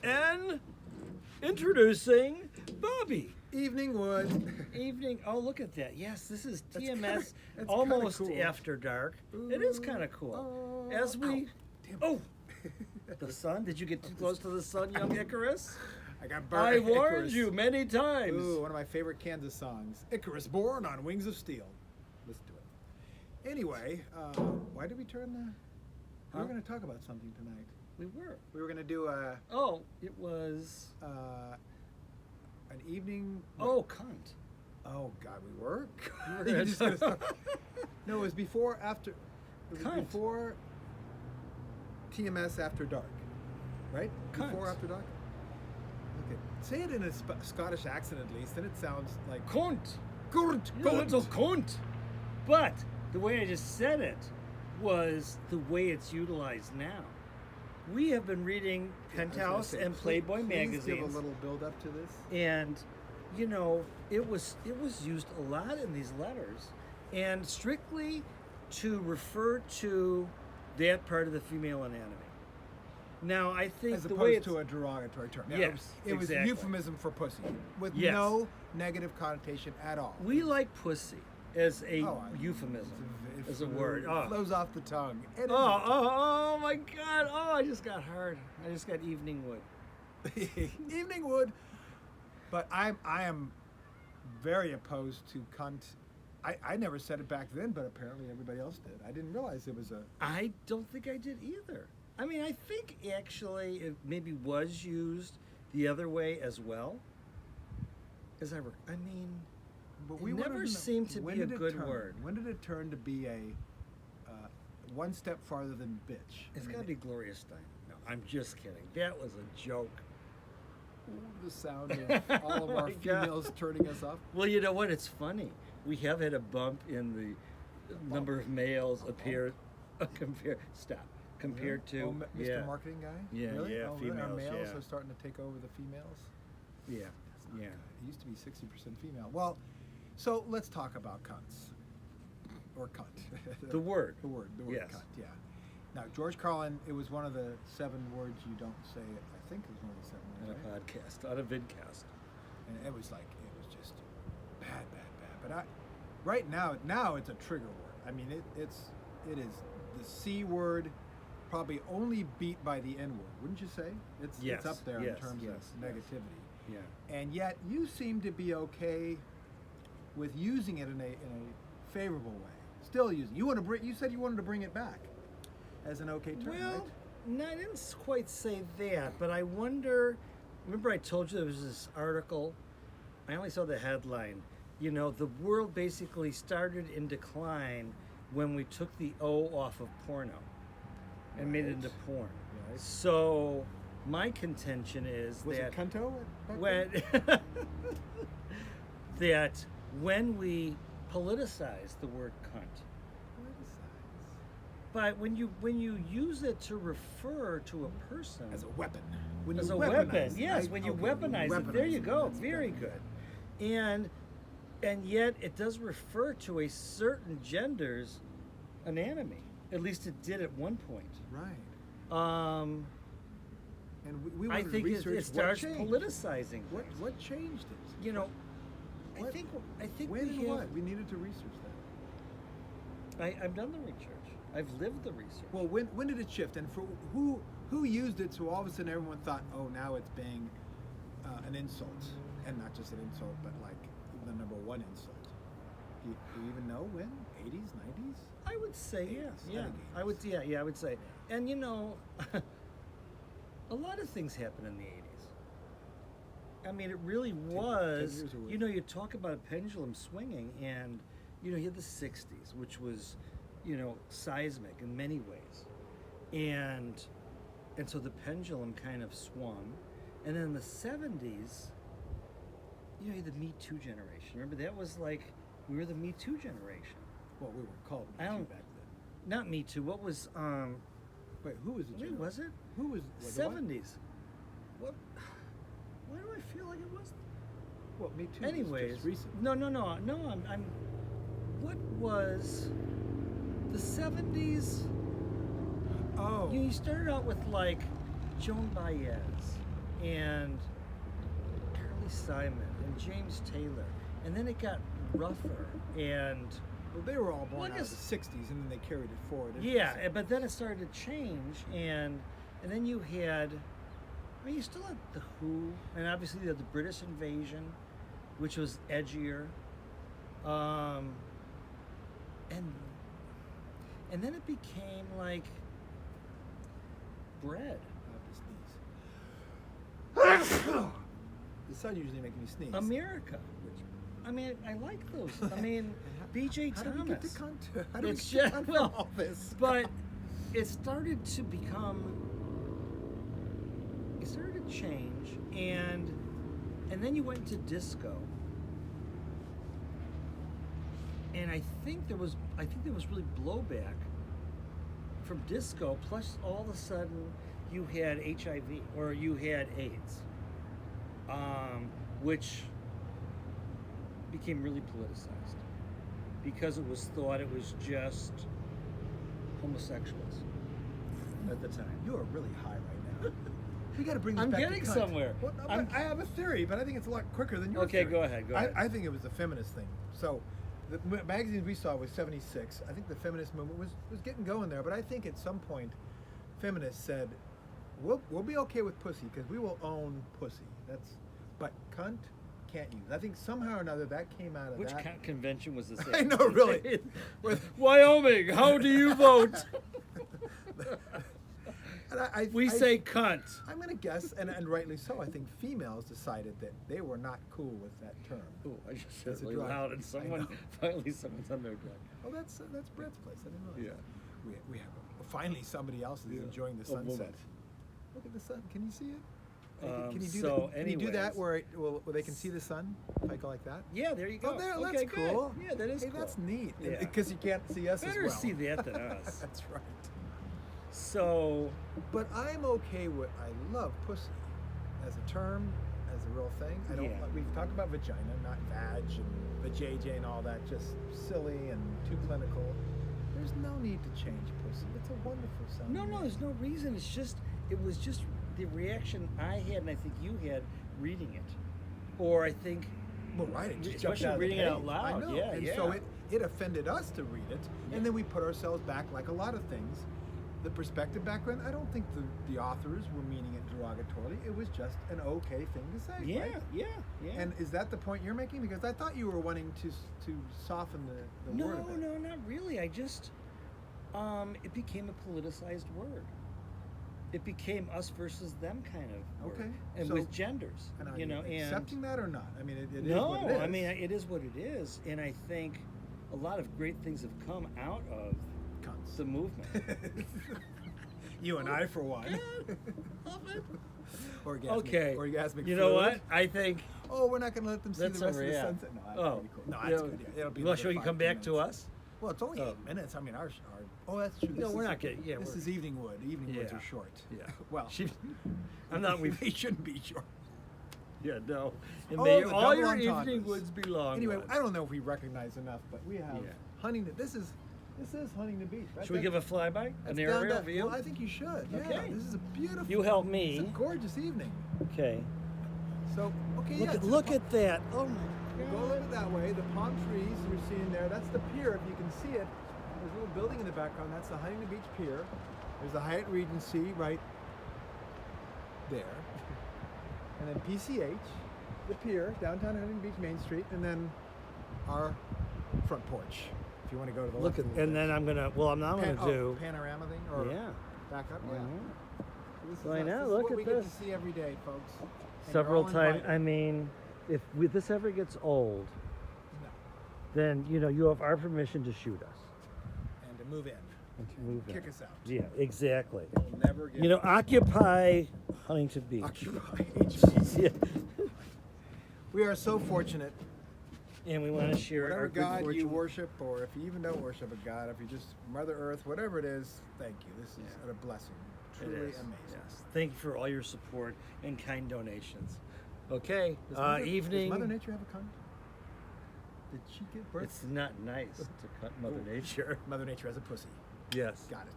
And introducing Bobby. Evening Wood. Evening. Oh, look at that. Yes, this is That's TMS kinda almost cool. after dark. It is kind of cool. As we. Damn. Oh, the sun. Did you get too close to the sun, young Icarus? I got burned. I warned Icarus. you many times. Ooh, one of my favorite Kansas songs. Icarus born on wings of steel. Listen to it. Anyway, why did we turn the... We were going to talk about something tonight. We were. We were going to do a... Oh, it was. An evening... Oh, cunt. Oh, God, we were? We were You just gonna stop. No, it was before, after... It was Cunt. before TMS After Dark. Right? Cunt. Before After Dark? Okay. Say it in a Scottish accent at least, then it sounds like... Cunt. Cunt. You little cunt. But the way I just said it was the way it's utilized now. We have been reading Penthouse and Playboy magazines. Give a little build up to this. And you know, it was used a lot in these letters, and strictly to refer to that part of the female anatomy. Now, I think as the way opposed to a derogatory term. Yeah, Yes, it was exactly. euphemism for pussy with Yes. no negative connotation at all. we like pussy as a Oh, euphemism, it as a word. It flows off the tongue. And Oh my God! Oh, I just got hard. I just got evening wood. Evening Wood. But I am very opposed to cunt. I never said it back then, but apparently everybody else did. I didn't realize it was a... I don't think I did either. I mean, I think actually it maybe was used the other way as well. I mean, But it never seemed to when be a did it good turn? word. When did it turn to be a one step farther than bitch? It's I got to mean, be Gloria Steinem. No, I'm just kidding. That was a joke. the sound of all of Oh our my God. females turning us off. Well, you know what? It's funny. We have had a bump in the number of males compared to Oh, Mr. yeah, Marketing guy? Yeah, really? yeah, Oh, really? Our females, males yeah. are starting to take over the females? yeah, That's not yeah. good. It used to be 60% female. Well, so let's talk about cunts. Or cunt. The word. The word Yes. cunt, yeah. Now, George Carlin, it was one of the 7 words you don't say. I think it was one of the 7 On words, a right? podcast, on a vidcast. And it was just bad. But right now it's a trigger word. I mean, it is the C word, probably only beat by the N word, wouldn't you say? Yes, It's up there yes, in terms yes, of negativity. Yeah. And yet you seem to be okay with using it in a favorable way. Still using. You said you wanted to bring it back as an okay term, Well, right? no, I didn't quite say that, but I wonder. Remember, I told you there was this article. I only saw the headline. You know, the world basically started in decline when we took the O off of porno and made it into porn. Right. So my contention is Was that it Cunto back when then? that when we politicize the word cunt. But when you use it to refer to a person As a weapon. When as you a weaponize weapon, it, yes, right? when you Okay, weaponize it, there weaponize you it, go, that's very better. good. And yet it does refer to a certain gender's anatomy. At least it did at one point. Right. And we I wanted think to it research starts what changed. politicizing. What things. what changed it? You know, What? I think When we and have. what? We needed to research that. I've done the research. I've lived the research. Well, when did it shift? And for who used it so all of a sudden everyone thought, oh, now it's being an insult, and not just an insult, but like the number one insult. Do you even know when? 80s, 90s? I would say 80s, yes. I Yeah, think I would. 80s. Yeah, I would say. And you know, a lot of things happened in the 80s. I mean, it really 10 was. years away. You know, you talk about a pendulum swinging, and you know, you had the 60s, which was, you know, seismic in many ways, and so the pendulum kind of swung, and then in the 70s, you know, you had the Me Too generation. Remember, that was like, we were the Me Too generation. Well, we were called I Me Too don't- back then. Not Me Too. What was Wait, who was the wait, generation? was it? Who was what, the what? 70s? What? Why do I feel like it was? Well, Me Too. Anyways, was just recent. no. I'm. What was the 70s? Oh, You started out with like Joan Baez and Carly Simon and James Taylor, and then it got rougher and Well, they were all born Well, I out of guess- the '60s, and then they carried it forward. yeah, but then it started to change, and then you had, I mean, you still had the Who, and obviously you had the British Invasion, which was edgier, and then it became like bread. The sun usually makes me sneeze. America. I mean, I like those. I mean, B.J. How Thomas. do we get to cunt? How do It's we get just- to well, all this? But it started to become. It started to change, and then you went to disco, and I think there was really blowback from disco. Plus, all of a sudden, you had HIV or you had AIDS, which became really politicized because it was thought it was just homosexuals at the time. You are really high right now. We got to bring this I'm back getting to cunt. somewhere. Well, no, I'm- but I have a theory, but I think it's a lot quicker than your Okay, theory. go ahead, go ahead. I think it was a feminist thing. So the magazines we saw was '76. I think the feminist movement was getting going there, but I think at some point feminists said, we'll be okay with pussy because we will own pussy. But cunt can't use. I think somehow or another that came out of Which that. convention was this? I at? know, really. With- Wyoming, how do you vote? And We say cunt. I'm going to guess, and rightly so, I think females decided that they were not cool with that term. Oh, I just said It's a really drug. loud, and I know. someone's on their drug. Oh, that's Brett's place. I didn't realize. Yeah. We have finally somebody else is Yeah. enjoying the A woman. sunset. Look at the sun. Can you see it? Can you do so that? Can you do that anyways. where they can see the sun? If I go like that. Yeah, there you go. Oh, there. Okay, That's good. cool. Yeah, that is Hey, cool. that's neat. Yeah. Because you can't see us Better as well. see that than us. That's right. So, But I'm okay with. I love pussy as a term, as a real thing. I don't. Yeah. We've talked about vagina, not vag and the JJ and all that. Just silly and too clinical. There's no need to change pussy. It's a wonderful sound. no, there's no reason. It was just the reaction I had, and I think you had reading it, or I think Well, right. It just Especially jumped out of the reading it out page. loud, I know. yeah, And yeah. so it offended us to read it, Yeah. and then we put ourselves back like a lot of things. The perspective background, I don't think the authors were meaning it derogatorily. It was just an okay thing to say. yeah, right? yeah. And is that the point you're making? Because I thought you were wanting to soften the word a bit. No, not really. I just, it became a politicized word. It became us versus them kind of word. Okay, And so- with genders, And are you know, and accepting that or not? I mean, it is no, what it is. I mean it is what it is, and I think a lot of great things have come out of Cunts. the movement. You and I, for one. Love it. Orgasmic, Okay. orgasmic You know fluid. what? I think Oh, we're not going to let them see that's the rest over. of the Yeah. sunset. No, that's Oh, pretty cool. No, you that's know, good. Yeah, it'll be. Well, another shall you 5, come 10 back to minutes. us? Well, it's only Oh. 8 minutes. I mean, our oh, that's true. No, we're not getting. Yeah, This we're, is evening wood. Evening woods Yeah. are short. Yeah. Well, I'm not. We. they shouldn't be short. Yeah. No. And Oh, may the all double your entendres. evening woods be long. Anyway, ones. I don't know if we recognize enough, but we have Yeah. Huntington. This is Huntington Beach. Right? Should we give a flyby? That's An down aerial that- view? Well, I think you should. Yeah. Okay. This is a beautiful. You help me. It's a gorgeous evening. Okay. So okay. Look yeah, at it's a look palm- at that. Oh my You go a little bit that way. The palm trees you're seeing there. That's the pier. If you can see it. There's a little building in the background. That's the Huntington Beach Pier. There's the Hyatt Regency right there. And then PCH, the pier, downtown Huntington Beach, Main Street, and then our front porch. If you want to go to the Look left at, a little and bit. then I'm gonna. Well, I'm not gonna do. panorama thing or Yeah. back up. Yeah. Mhm. This is Well, I us. know, This is look what at we this. get to see every day, folks. And you're Several all times. invited. I mean, if this ever gets old, No. then you have our permission to shoot us And to move in. and to move Kick in. us out. Yeah, exactly. We'll never get Occupy Huntington Beach. Occupy HB. Yeah. We are so fortunate. And we want to share Whatever our good God fortune. you worship, or if you even don't worship a God, if you just Mother Earth, whatever it is, thank you. This is Yeah. a blessing. It Truly is. amazing. Yes. Thank you for all your support and kind donations. Okay. Does Mother, Evening. Does Mother Nature have a cunt? Did she give birth? It's not nice to cut Mother Oh. Nature. Mother Nature has a pussy. Yes. Got it.